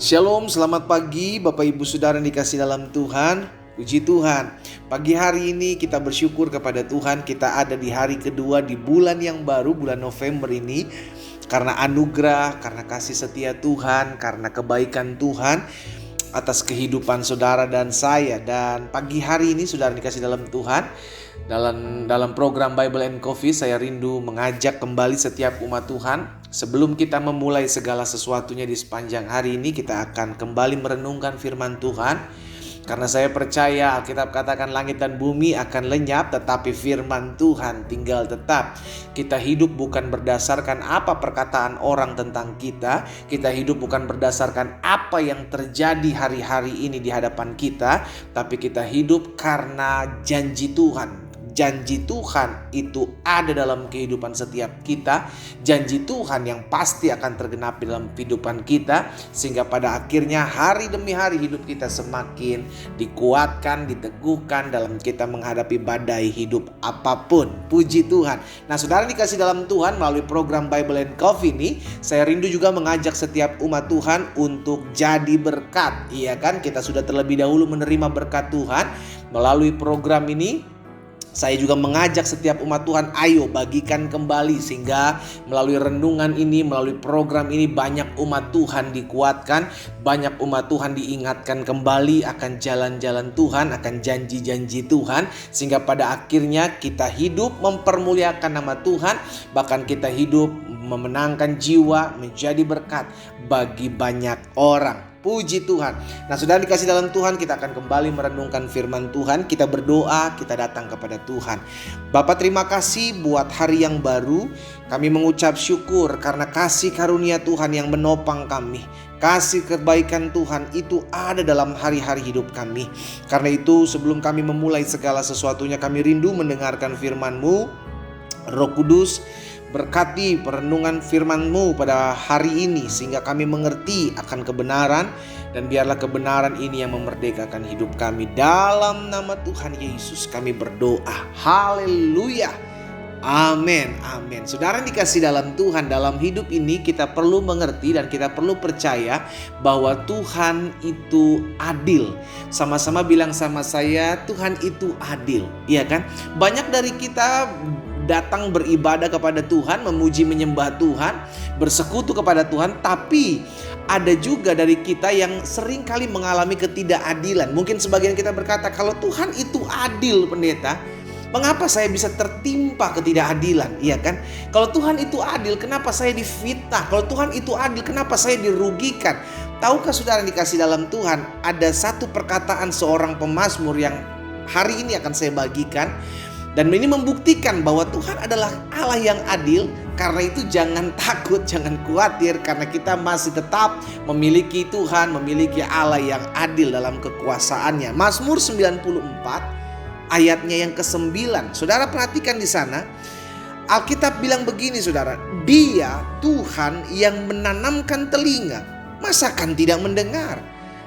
Shalom, selamat pagi Bapak Ibu Saudara yang dikasih dalam Tuhan. Puji Tuhan, pagi hari ini kita bersyukur kepada Tuhan. Kita ada di hari kedua di bulan yang baru, bulan November ini. Karena anugerah, karena kasih setia Tuhan, karena kebaikan Tuhan atas kehidupan saudara dan saya. Dan pagi hari ini saudara dikasih dalam Tuhan, dalam program Bible and Coffee, saya rindu mengajak kembali setiap umat Tuhan. Sebelum kita memulai segala sesuatunya di sepanjang hari ini, kita akan kembali merenungkan firman Tuhan. Karena saya percaya Alkitab katakan langit dan bumi akan lenyap, tetapi firman Tuhan tinggal tetap. Kita hidup bukan berdasarkan apa perkataan orang tentang kita. Kita hidup bukan berdasarkan apa yang terjadi hari-hari ini di hadapan kita, tapi kita hidup karena janji Tuhan. Janji Tuhan itu ada dalam kehidupan setiap kita. Janji Tuhan yang pasti akan tergenapi dalam kehidupan kita. Sehingga pada akhirnya hari demi hari hidup kita semakin dikuatkan, diteguhkan dalam kita menghadapi badai hidup apapun. Puji Tuhan. Nah saudara dikasih dalam Tuhan, melalui program Bible and Coffee ini, saya rindu juga mengajak setiap umat Tuhan untuk jadi berkat. Iya kan, kita sudah terlebih dahulu menerima berkat Tuhan melalui program ini. Saya juga mengajak setiap umat Tuhan, ayo bagikan kembali, sehingga melalui renungan ini, melalui program ini, banyak umat Tuhan dikuatkan, banyak umat Tuhan diingatkan kembali akan jalan-jalan Tuhan, akan janji-janji Tuhan, sehingga pada akhirnya kita hidup mempermuliakan nama Tuhan, bahkan kita hidup memenangkan jiwa, menjadi berkat bagi banyak orang. Puji Tuhan. Nah saudara dikasih dalam Tuhan, kita akan kembali merenungkan firman Tuhan. Kita berdoa, kita datang kepada Tuhan. Bapa, terima kasih buat hari yang baru. Kami mengucap syukur karena kasih karunia Tuhan yang menopang kami. Kasih kebaikan Tuhan itu ada dalam hari-hari hidup kami. Karena itu sebelum kami memulai segala sesuatunya, kami rindu mendengarkan firman-Mu. Roh Kudus, berkati perenungan firman-Mu pada hari ini sehingga kami mengerti akan kebenaran, dan biarlah kebenaran ini yang memerdekakan hidup kami. Dalam nama Tuhan Yesus kami berdoa. Haleluya. Amin. Amin. Saudara dikasih dalam Tuhan, dalam hidup ini kita perlu mengerti dan kita perlu percaya bahwa Tuhan itu adil. Sama-sama bilang sama saya, Tuhan itu adil. Iya kan? Banyak dari kita datang beribadah kepada Tuhan, memuji menyembah Tuhan, bersekutu kepada Tuhan, tapi ada juga dari kita yang sering kali mengalami ketidakadilan. Mungkin sebagian kita berkata, kalau Tuhan itu adil pendeta, mengapa saya bisa tertimpa ketidakadilan? Iya kan? Kalau Tuhan itu adil, kenapa saya difitnah? Kalau Tuhan itu adil, kenapa saya dirugikan? Tahukah saudara yang dikasih dalam Tuhan, ada satu perkataan seorang pemazmur yang hari ini akan saya bagikan. Dan ini membuktikan bahwa Tuhan adalah Allah yang adil. Karena itu jangan takut, jangan khawatir, karena kita masih tetap memiliki Tuhan, memiliki Allah yang adil dalam kekuasaannya. Mazmur 94 ayatnya yang ke-9. Saudara perhatikan di sana. Alkitab bilang begini saudara, Dia Tuhan yang menanamkan telinga, masakan tidak mendengar?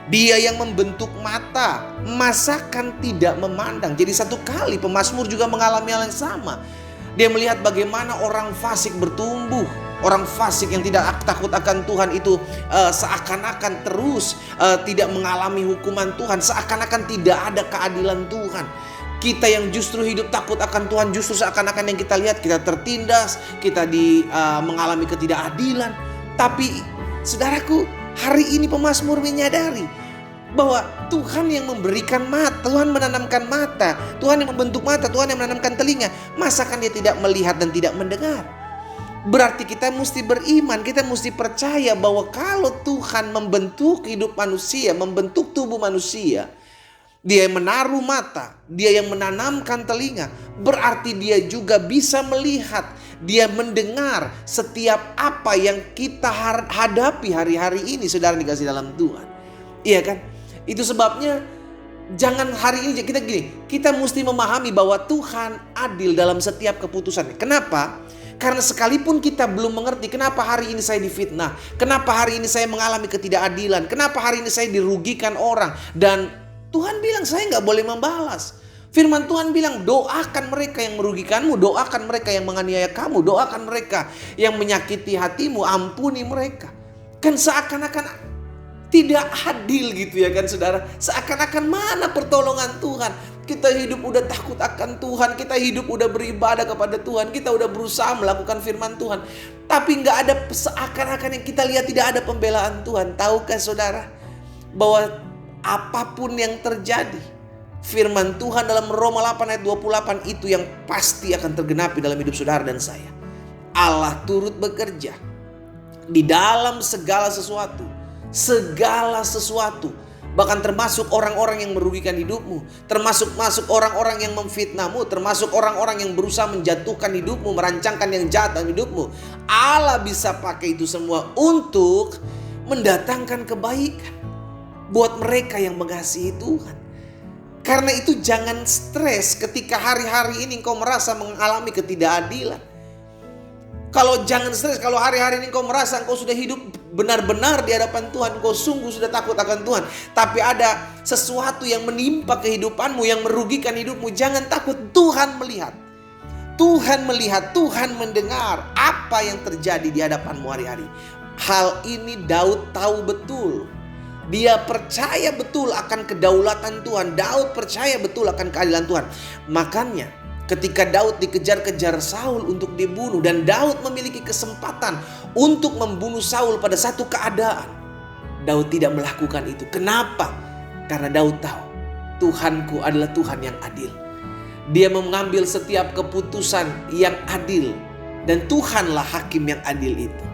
Dia yang membentuk mata, masakan tidak memandang? Jadi satu kali pemazmur juga mengalami hal yang sama. Dia melihat bagaimana orang fasik bertumbuh. Orang fasik yang tidak takut akan Tuhan itu seakan-akan terus tidak mengalami hukuman Tuhan. Seakan-akan tidak ada keadilan Tuhan. Kita yang justru hidup takut akan Tuhan, justru seakan-akan yang kita lihat kita tertindas, kita mengalami ketidakadilan. Tapi saudaraku, hari ini pemazmur menyadari bahwa Tuhan yang memberikan mata, Tuhan menanamkan mata, Tuhan yang membentuk mata, Tuhan yang menanamkan telinga. Masakan dia tidak melihat dan tidak mendengar? Berarti kita mesti beriman, kita mesti percaya bahwa kalau Tuhan membentuk hidup manusia, membentuk tubuh manusia, Dia yang menaruh mata, Dia yang menanamkan telinga, berarti Dia juga bisa melihat, Dia mendengar setiap apa yang kita hadapi hari-hari ini, saudara dikasih dalam Tuhan. Iya kan? Itu sebabnya jangan hari ini kita mesti memahami bahwa Tuhan adil dalam setiap keputusan. Kenapa? Karena sekalipun kita belum mengerti kenapa hari ini saya difitnah, kenapa hari ini saya mengalami ketidakadilan, kenapa hari ini saya dirugikan orang, dan Tuhan bilang saya gak boleh membalas. Firman Tuhan bilang, doakan mereka yang merugikanmu, doakan mereka yang menganiaya kamu, doakan mereka yang menyakiti hatimu, ampuni mereka. Kan seakan-akan Tidak adil gitu ya kan saudara. Seakan-akan mana pertolongan Tuhan. Kita hidup udah takut akan Tuhan. Kita hidup udah beribadah kepada Tuhan. Kita udah berusaha melakukan firman Tuhan. Tapi gak ada, seakan-akan yang kita lihat tidak ada pembelaan Tuhan. Tahukah saudara bahwa apapun yang terjadi, firman Tuhan dalam Roma 8 ayat 28 itu yang pasti akan tergenapi dalam hidup saudara dan saya. Allah turut bekerja di dalam segala sesuatu. Segala sesuatu. Bahkan termasuk orang-orang yang merugikan hidupmu. Termasuk orang-orang yang memfitnahmu. Termasuk orang-orang yang berusaha menjatuhkan hidupmu. Merancangkan yang jahat dalam hidupmu. Allah bisa pakai itu semua untuk mendatangkan kebaikan buat mereka yang mengasihi Tuhan. Karena itu jangan stres ketika hari-hari ini engkau merasa mengalami ketidakadilan. Kalau jangan stres kalau hari-hari ini engkau merasa engkau sudah hidup benar-benar di hadapan Tuhan, engkau sungguh sudah takut akan Tuhan, tapi ada sesuatu yang menimpa kehidupanmu yang merugikan hidupmu, jangan takut. Tuhan melihat. Tuhan melihat, Tuhan mendengar apa yang terjadi di hadapanmu hari-hari. Hal ini Daud tahu betul. Dia percaya betul akan kedaulatan Tuhan. Daud percaya betul akan keadilan Tuhan. Makanya ketika Daud dikejar-kejar Saul untuk dibunuh dan Daud memiliki kesempatan untuk membunuh Saul pada satu keadaan, Daud tidak melakukan itu. Kenapa? Karena Daud tahu Tuhanku adalah Tuhan yang adil. Dia mengambil setiap keputusan yang adil dan Tuhanlah hakim yang adil itu.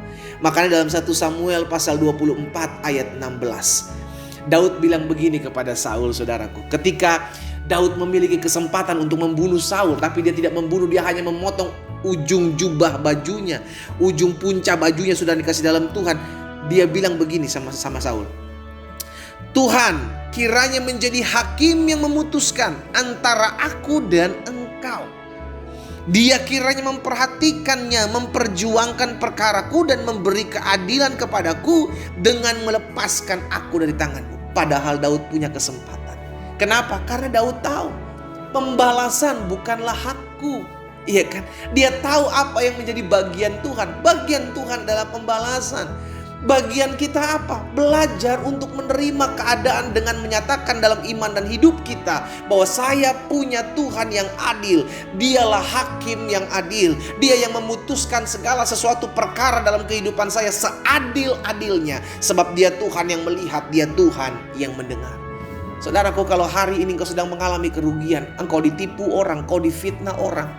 Makanya dalam 1 Samuel pasal 24 ayat 16, Daud bilang begini kepada Saul, saudaraku. Ketika Daud memiliki kesempatan untuk membunuh Saul, tapi dia tidak membunuh, dia hanya memotong ujung jubah bajunya, ujung punca bajunya sudah dikasih dalam Tuhan. Dia bilang begini sama Saul, Tuhan kiranya menjadi hakim yang memutuskan antara aku dan engkau. Dia kiranya memperhatikannya, memperjuangkan perkaraku dan memberi keadilan kepadaku dengan melepaskan aku dari tanganmu. Padahal Daud punya kesempatan. Kenapa? Karena Daud tahu pembalasan bukanlah hakku. Iya kan? Dia tahu apa yang menjadi bagian Tuhan. Bagian Tuhan adalah pembalasan. Bagian kita apa? Belajar untuk menerima keadaan dengan menyatakan dalam iman dan hidup kita bahwa saya punya Tuhan yang adil. Dialah hakim yang adil. Dia yang memutuskan segala sesuatu perkara dalam kehidupan saya seadil-adilnya. Sebab dia Tuhan yang melihat, dia Tuhan yang mendengar. Saudaraku, kalau hari ini engkau sedang mengalami kerugian, engkau ditipu orang, engkau difitnah orang,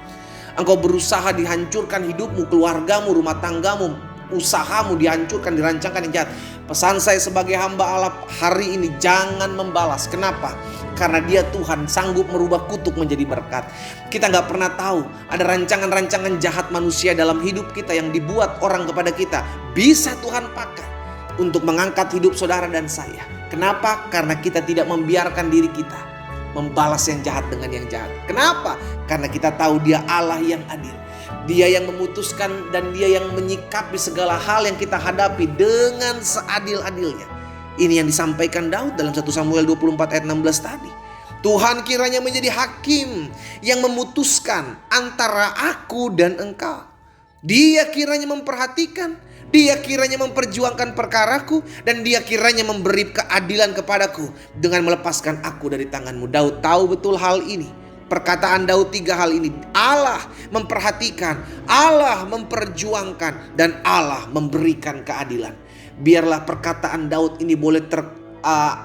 engkau berusaha dihancurkan hidupmu, keluargamu, rumah tanggamu, usahamu dihancurkan, dirancangkan yang jahat. Pesan saya sebagai hamba Allah hari ini, jangan membalas. Kenapa? Karena dia Tuhan sanggup merubah kutuk menjadi berkat. Kita gak pernah tahu ada rancangan-rancangan jahat manusia dalam hidup kita yang dibuat orang kepada kita. Bisa Tuhan pakai untuk mengangkat hidup saudara dan saya. Kenapa? Karena kita tidak membiarkan diri kita membalas yang jahat dengan yang jahat. Kenapa? Karena kita tahu dia Allah yang adil. Dia yang memutuskan dan dia yang menyikapi segala hal yang kita hadapi dengan seadil-adilnya. Ini yang disampaikan Daud dalam 1 Samuel 24 ayat 16 tadi. Tuhan kiranya menjadi hakim yang memutuskan antara aku dan engkau. Dia kiranya memperhatikan, dia kiranya memperjuangkan perkaraku, dan dia kiranya memberi keadilan kepadaku dengan melepaskan aku dari tanganmu. Daud tahu betul hal ini. Perkataan Daud 3 hal ini. Allah memperhatikan, Allah memperjuangkan, dan Allah memberikan keadilan. Biarlah perkataan Daud ini boleh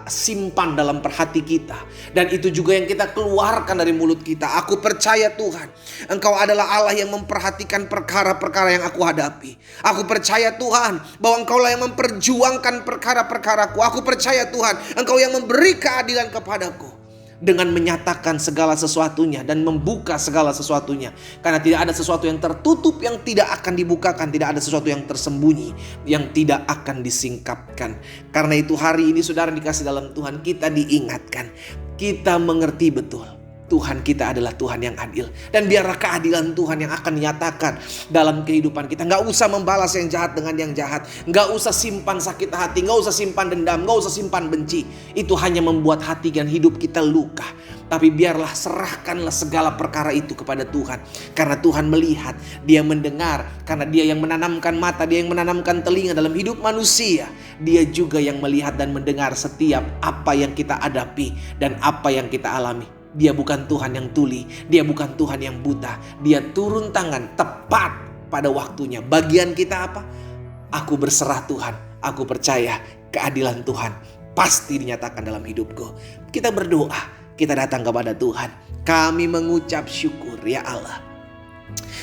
simpan dalam perhati kita. Dan itu juga yang kita keluarkan dari mulut kita. Aku percaya Tuhan, Engkau adalah Allah yang memperhatikan perkara-perkara yang aku hadapi. Aku percaya Tuhan bahwa Engkau lah yang memperjuangkan perkara-perkaraku. Aku percaya Tuhan, Engkau yang memberi keadilan kepadaku dengan menyatakan segala sesuatunya dan membuka segala sesuatunya. Karena tidak ada sesuatu yang tertutup yang tidak akan dibukakan. Tidak ada sesuatu yang tersembunyi yang tidak akan disingkapkan. Karena itu hari ini saudara dikasih dalam Tuhan, kita diingatkan, kita mengerti betul Tuhan kita adalah Tuhan yang adil. Dan biarlah keadilan Tuhan yang akan dinyatakan dalam kehidupan kita. Gak usah membalas yang jahat dengan yang jahat. Gak usah simpan sakit hati. Gak usah simpan dendam. Gak usah simpan benci. Itu hanya membuat hati dan hidup kita luka. Tapi biarlah serahkanlah segala perkara itu kepada Tuhan. Karena Tuhan melihat, Dia mendengar. Karena Dia yang menanamkan mata, Dia yang menanamkan telinga dalam hidup manusia. Dia juga yang melihat dan mendengar setiap apa yang kita hadapi dan apa yang kita alami. Dia bukan Tuhan yang tuli, Dia bukan Tuhan yang buta. Dia turun tangan tepat pada waktunya. Bagian kita apa? Aku berserah Tuhan, aku percaya keadilan Tuhan pasti dinyatakan dalam hidupku. Kita berdoa, kita datang kepada Tuhan. Kami mengucap syukur ya Allah.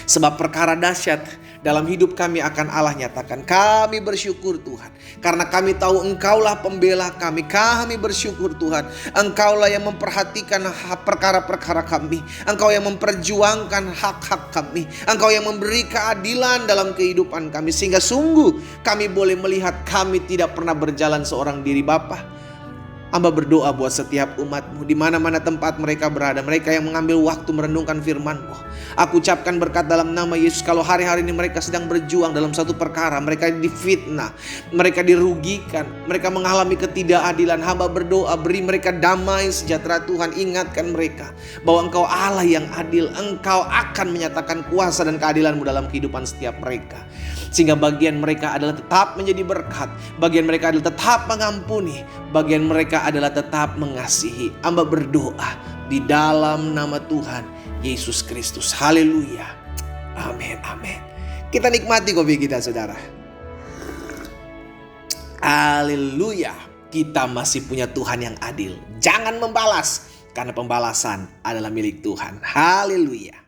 Sebab perkara dahsyat dalam hidup kami akan Allah nyatakan. Kami bersyukur Tuhan. Karena kami tahu Engkaulah pembela kami. Kami bersyukur Tuhan. Engkaulah yang memperhatikan perkara-perkara kami. Engkau yang memperjuangkan hak-hak kami. Engkau yang memberi keadilan dalam kehidupan kami. Sehingga sungguh kami boleh melihat kami tidak pernah berjalan seorang diri Bapa. Hamba berdoa buat setiap umat-Mu di mana-mana tempat mereka berada, mereka yang mengambil waktu merenungkan firman-Mu. Aku ucapkan berkat dalam nama Yesus. Kalau hari-hari ini mereka sedang berjuang dalam satu perkara, mereka difitnah, mereka dirugikan, mereka mengalami ketidakadilan, hamba berdoa beri mereka damai sejahtera Tuhan. Ingatkan mereka bahwa Engkau Allah yang adil. Engkau akan menyatakan kuasa dan keadilan-Mu dalam kehidupan setiap mereka. Sehingga bagian mereka adalah tetap menjadi berkat, bagian mereka adalah tetap mengampuni, bagian mereka adalah tetap mengasihi. Hamba berdoa di dalam nama Tuhan Yesus Kristus. Haleluya. Amin, amin. Kita nikmati kopi kita, saudara. Haleluya. Kita masih punya Tuhan yang adil. Jangan membalas, karena pembalasan adalah milik Tuhan. Haleluya.